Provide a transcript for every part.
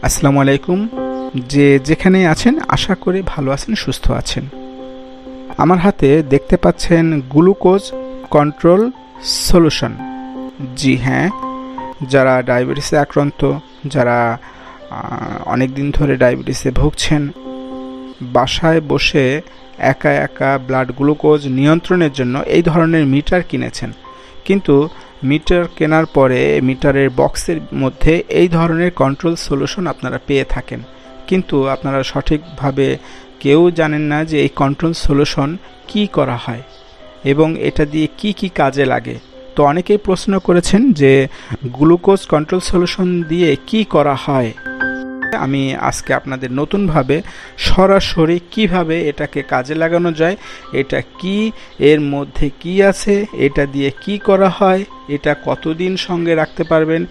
আসসালামু আলাইকুম। যেখানে আছেন আশা করি ভালো আছেন, সুস্থ আছেন। আমার হাতে দেখতে পাচ্ছেন গ্লুকোজ কন্ট্রোল সলিউশন। জি হ্যাঁ, যারা ডায়াবেটিসে আক্রান্ত, যারা অনেক দিন ধরে ডায়াবেটিসে ভুগছেন, বাসায় বসে একা একা ব্লাড গ্লুকোজ নিয়ন্ত্রণের জন্য এই ধরনের মিটার কিনেছেন, কিন্তু মিটার কেনার পরে মিটারের বক্সের মধ্যে এই ধরনের কন্ট্রোল সলিউশন আপনারা পেয়ে থাকেন, কিন্তু আপনারা সঠিকভাবে কেউ জানেন না যে এই কন্ট্রোল সলিউশন কি করা হয় এবং এটা দিয়ে কি কি কাজে লাগে। তো অনেকেই প্রশ্ন করেছেন যে গ্লুকোজ কন্ট্রোল সলিউশন দিয়ে কি করা হয়। আমি আজকে আপনাদের নতুনভাবে সরাসরি কিভাবে এটাকে কাজে লাগানো যায়, এটা কি, এর মধ্যে কি আছে, এটা দিয়ে কি করা হয়, এটা কতদিন সঙ্গে রাখতে পারবেন,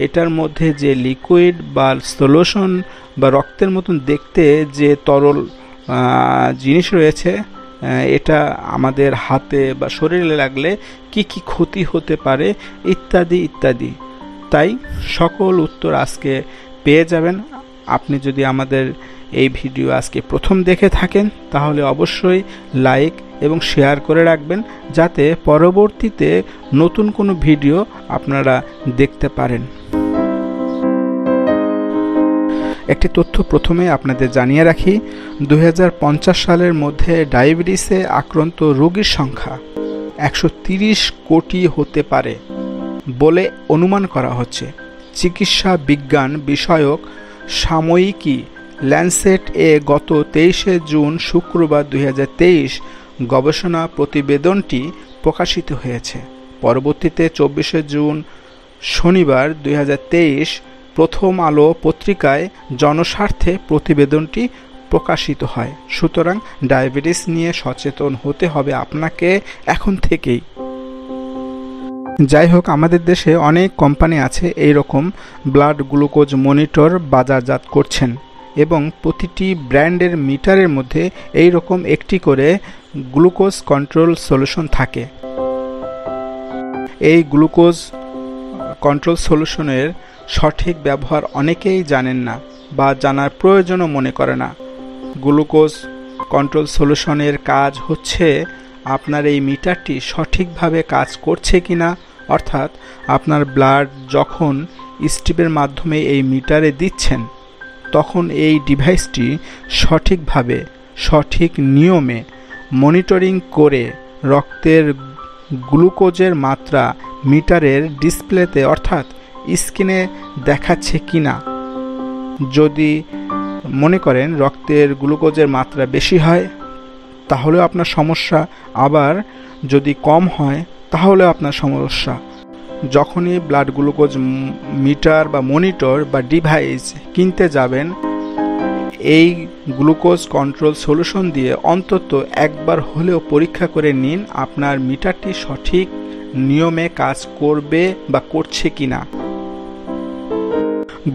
এটার মধ্যে যে লিকুইড বা সলিউশন বা রক্তের মতন দেখতে যে তরল জিনিস রয়েছে, এটা আমাদের হাতে বা শরীরে লাগলে কি কি ক্ষতি হতে পারে, ইত্যাদি ইত্যাদি। তাই সকল উত্তর আজকে পেয়ে যাবেন। আপনি যদি আমাদের এই ভিডিও আজকে প্রথম দেখে থাকেন তাহলে অবশ্যই লাইক এবং শেয়ার করে রাখবেন, যাতে পরবর্তীতে নতুন কোনো ভিডিও আপনারা দেখতে পারেন। একটি তথ্য প্রথমে আপনাদের জানিয়ে রাখি, 2050 সালের মধ্যে ডায়াবেটিসে আক্রান্ত রোগীর সংখ্যা 130 কোটি হতে পারে বলে অনুমান করা হচ্ছে। চিকিৎসা বিজ্ঞান বিষয়ক সাময়িকী ল্যান্সেট এ গত 23 জুন শুক্রবার 2023 গবেষণা প্রতিবেদনটি প্রকাশিত হয়েছে। পরবর্তীতে 24 জুন শনিবার 2023 প্রথম আলো পত্রিকায় জনস্বার্থে প্রতিবেদনটি প্রকাশিত হয়। সুতরাং ডায়াবেটিস নিয়ে সচেতন হতে হবে আপনাকে এখন থেকেই। যাই হোক, আমাদের দেশে অনেক কোম্পানি আছে এই রকম ব্লাড গ্লুকোজ মনিটর বাজারজাত করছেন এবং প্রতিটি ব্র্যান্ডের মিটারের মধ্যে এই রকম একটি করে গ্লুকোজ কন্ট্রোল সলিউশন থাকে। এই গ্লুকোজ কন্ট্রোল সলিউশনের সঠিক ব্যবহার অনেকেই জানেন না বা জানার প্রয়োজনও মনে করে না। গ্লুকোজ কন্ট্রোল সলিউশনের কাজ হচ্ছে আপনার এই মিটারটি সঠিকভাবে কাজ করছে কিনা, অর্থাৎ আপনার ব্লাড যখন স্ট্রিপের মাধ্যমে এই মিটারে দিচ্ছেন তখন এই ডিভাইসটি সঠিকভাবে সঠিক নিয়মে মনিটরিং করে রক্তের গ্লুকোজের মাত্রা মিটারের ডিসপ্লেতে অর্থাৎ স্ক্রিনে দেখাচ্ছে কিনা। যদি মনে করেন রক্তের গ্লুকোজের মাত্রা বেশি হয় তাহলেও আপনার সমস্যা, আবার যদি কম হয় তাহলেও আপনার সমস্যা। যখনই ব্লাড গ্লুকোজ মিটার বা মনিটর বা ডিভাইস কিনতে যাবেন, এই গ্লুকোজ কন্ট্রোল সলিউশন দিয়ে অন্তত একবার হলেও পরীক্ষা করে নিন আপনার মিটারটি সঠিক নিয়মে কাজ করবে বা করছে কিনা।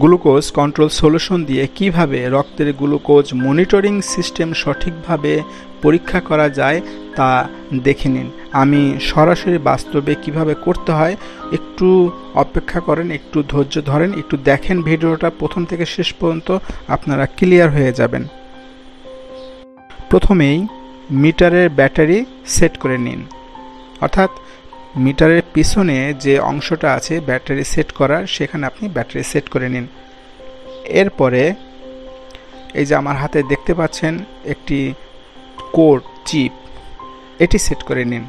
গ্লুকোজ কন্ট্রোল সলিউশন দিয়ে কিভাবে রক্তের গ্লুকোজ মনিটরিং সিস্টেম সঠিকভাবে পরীক্ষা করা যায় তা দেখে নিন। আমি সরাসরি বাস্তবে কিভাবে করতে হয় একটু অপেক্ষা করেন, একটু ধৈর্য ধরেন, একটু দেখেন ভিডিওটা প্রথম থেকে শেষ পর্যন্ত, আপনারা ক্লিয়ার হয়ে যাবেন। প্রথমেই মিটারের ব্যাটারি সেট করে নিন, অর্থাৎ মিটারের পিছনে যে অংশটা আছে ব্যাটারি সেট করার, সেখানে আপনি ব্যাটারি সেট করে নিন। এরপরে এই যে আমার হাতে দেখতে পাচ্ছেন একটি কোড চিপ, এটি সেট করে নিন,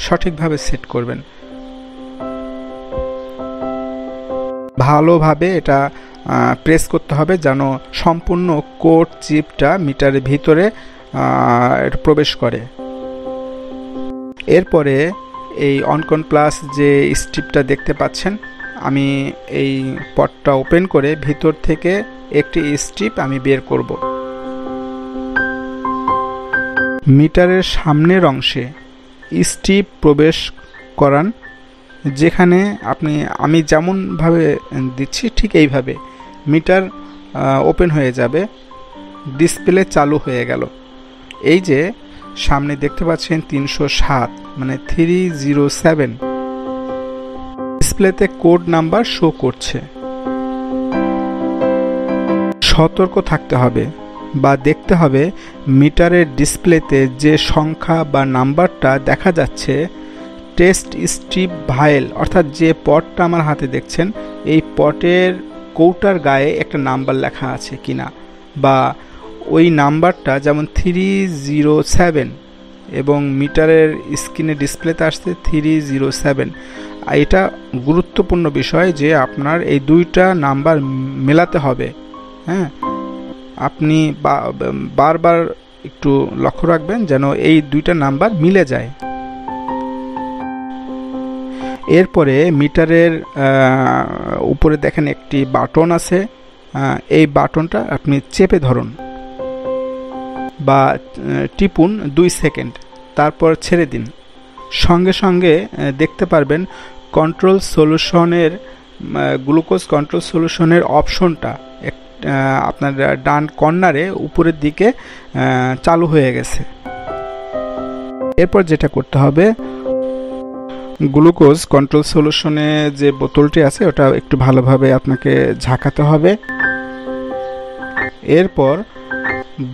সঠিকভাবে সেট করবেন। ভালোভাবে এটা প্রেস করতে হবে যেন সম্পূর্ণ কোড চিপটা মিটারের ভিতরে প্রবেশ করে। এরপরে এই অনকন প্লাস যে স্ট্রিপটা দেখতে পাচ্ছেন, আমি এই পটটা ওপেন করে ভিতর থেকে একটি স্ট্রিপ আমি বের করব। মিটারের সামনের অংশে স্ট্রিপ প্রবেশ করান, যেখানে আমি যেমনভাবে দিচ্ছি ঠিক এইভাবে মিটার ওপেন হয়ে যাবে, ডিসপ্লে চালু হয়ে গেল। এই যে সামনে দেখতে পাচ্ছেন 307 মানে 307 ডিসপ্লেতে কোড নাম্বার শো করছে। সতর্ক থাকতে হবে বা দেখতে হবে মিটারের ডিসপ্লেতে যে সংখ্যা বা নাম্বারটা দেখা যাচ্ছে টেস্ট স্ট্রিপ ভায়েল অর্থাৎ যে পটটা আমার হাতে দেখছেন এই পটের কৌটার গায়ে একটা নাম্বার লেখা আছে কিনা, বা ওই নাম্বারটা যেমন 307 এবং মিটারের স্ক্রিনে ডিসপ্লেতে আসছে 307। এটা গুরুত্বপূর্ণ বিষয় যে আপনার এই দুইটা নাম্বার মেলাতে হবে। হ্যাঁ, আপনি বারবার একটু লক্ষ্য রাখবেন যেন এই দুইটা নাম্বার মিলে যায়। এরপরে মিটারের উপরে দেখেন একটি বাটন আছে, এই বাটনটা আপনি চেপে ধরুন বা টিপুন 2 সেকেন্ড, তারপর ছেড়ে দিন। সঙ্গে সঙ্গে দেখতে পারবেন কন্ট্রোল সলিউশনের গ্লুকোজ কন্ট্রোল সলিউশনের অপশনটা আপনার ডান কর্নারে উপরের দিকে চালু হয়ে গেছে। এরপর যেটা করতে হবে, গ্লুকোজ কন্ট্রোল সলিউশনে যে বোতলটি আছে ওটা একটু ভালোভাবে আপনাকে ঝাঁকাতে হবে। এরপর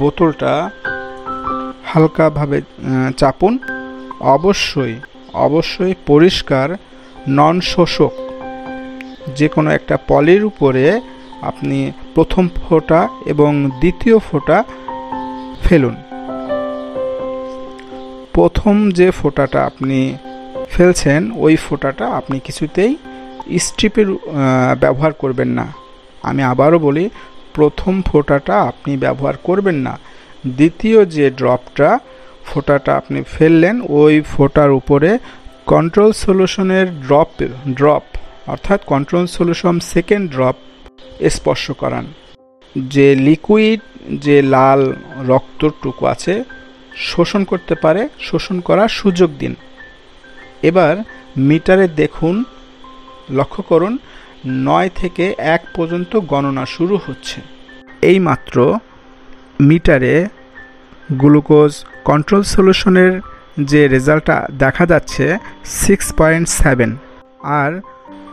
বোতলটা হালকাভাবে চাপুন। অবশ্যই পরিষ্কার নন শোষক যে কোনো একটা পলির উপরে আপনি প্রথম ফোঁটা এবং দ্বিতীয় ফোঁটা ফেলুন। প্রথম যে ফোঁটাটা আপনি ফেলছেন ওই ফোঁটাটা আপনি কিছুতেই স্ট্রিপের ব্যবহার করবেন না। আমি আবারও বলি, প্রথম ফোঁটাটা আপনি ব্যবহার করবেন না। দ্বিতীয় যে ফোঁটাটা আপনি ফেললেন ওই ফোঁটার উপরে কন্ট্রোল সলিউশনের ড্রপ অর্থাৎ কন্ট্রোল সলিউশন সেকেন্ড ড্রপ স্পর্শ করান। যে লিকুইড যে লাল রক্তটুকু আছে শোষণ করতে পারে, শোষণ করার সুযোগ দিন। এবার মিটারে দেখুন, লক্ষ্য করুন 9 থেকে 1 পর্যন্ত গণনা শুরু হচ্ছে। এইমাত্র মিটারে গ্লুকোজ কন্ট্রোল সলিউশনের যে রেজাল্টটা দেখা যাচ্ছে 6.7, আর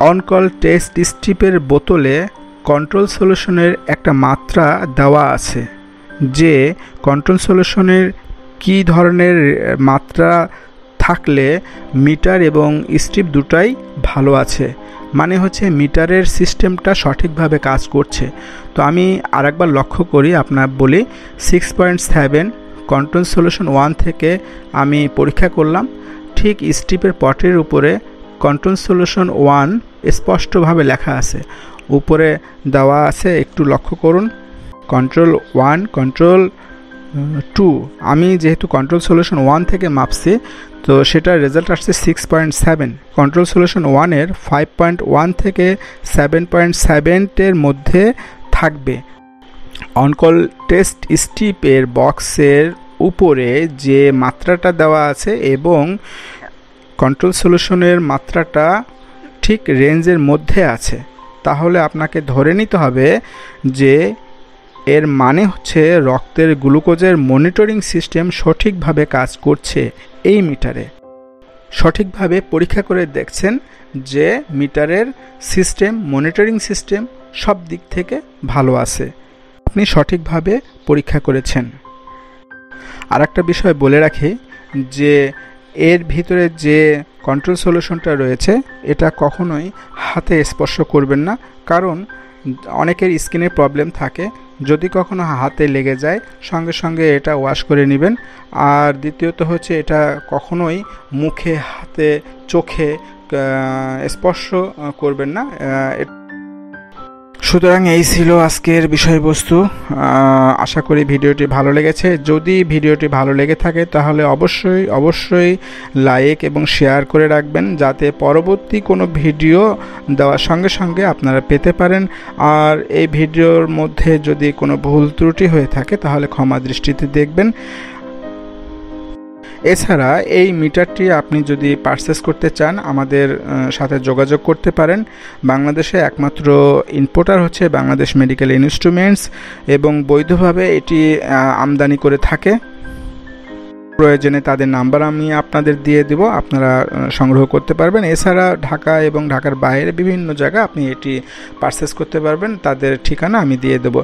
অনকল টেস্ট স্ট্রিপের বোতলে কন্ট্রোল সলিউশনের একটা মাত্রা দেওয়া আছে যে কন্ট্রোল সলিউশনের কী ধরনের মাত্রা থাকলে মিটার এবং স্ট্রিপ দুটাই ভালো আছে, মানে হচ্ছে মিটারের সিস্টেমটা সঠিকভাবে কাজ করছে। তো আমি আরেকবার লক্ষ্য করি, আপনার বলি 6.7 কন্ট্রোল সলিউশন 1 থেকে আমি পরীক্ষা করলাম। ঠিক স্ট্রিপের পটের উপরে কন্ট্রোল সলিউশন 1 স্পষ্টভাবে লেখা আছে, উপরে দেওয়া আছে, একটু লক্ষ্য করুন কন্ট্রোল 1 কন্ট্রোল 2। আমি যেহেতু কন্ট্রোল সলিউশন 1 থেকে মাপছি তো সেটার রেজাল্ট আসছে 6.7। কন্ট্রোল সলিউশন 1-এর 5.1 থেকে 7.7 মধ্যে থাকবে। অনকল টেস্ট স্ট্রিপের বক্সের উপরে যে মাত্রাটা দেওয়া আছে এবং কন্ট্রোল সলিউশনের মাত্রাটা ঠিক রেঞ্জের মধ্যে আছে, তাহলে আপনাকে ধরে নিতে হবে যে এর মানে হচ্ছে রক্তের গ্লুকোজের মনিটরিং সিস্টেম সঠিকভাবে কাজ করছে। এই মিটারে সঠিকভাবে পরীক্ষা করে দেখছেন যে মিটারের সিস্টেম, মনিটরিং সিস্টেম সব দিক থেকে ভালো আছে, আপনি সঠিকভাবে পরীক্ষা করেছেন। আর একটা বিষয় বলে রাখি যে এর ভিতরে যে কন্ট্রোল সলিউশনটা রয়েছে এটা কখনোই হাতে স্পর্শ করবেন না, কারণ অনেকের স্কিনের প্রবলেম থাকে, যদি কখনো হাতে লেগে যায় সঙ্গে সঙ্গে এটা ওয়াশ করে নেবেন। আর দ্বিতীয়ত হচ্ছে এটা কখনোই মুখে, হাতে, চোখে স্পর্শ করবেন না। সুতরাং এই ছিল আজকের বিষয়বস্তু। আশা করি ভিডিওটি ভালো লেগেছে। যদি ভিডিওটি ভালো লেগে থাকে তাহলে অবশ্যই লাইক এবং শেয়ার করে রাখবেন, যাতে পরবর্তী কোনো ভিডিও দেওয়ার সঙ্গে সঙ্গে আপনারা পেতে পারেন। আর এই ভিডিওর মধ্যে যদি কোনো ভুল ত্রুটি হয়ে থাকে তাহলে ক্ষমা দৃষ্টিতে দেখবেন। এছাড়া এই মিটারটি আপনি যদি পারচেস করতে চান আমাদের সাথে যোগাযোগ করতে পারেন। বাংলাদেশে একমাত্র ইম্পোর্টার হচ্ছে বাংলাদেশ মেডিকেল ইনস্ট্রুমেন্টস এবং বৈধভাবে এটি আমদানি করে থাকে। প্রয়োজনে তাদের নাম্বার আমি আপনাদের দিয়ে দেব, আপনারা সংগ্রহ করতে পারবেন। এছাড়া ঢাকা এবং ঢাকার বাইরে বিভিন্ন জায়গায় আপনি এটি পারচেস করতে পারবেন, তাদের ঠিকানা আমি দিয়ে দেব।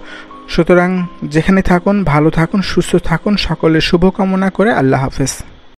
সুতরাং যেখানে থাকুন ভালো থাকুন, সুস্থ থাকুন, সকলের শুভকামনা করে আল্লাহ হাফেজ।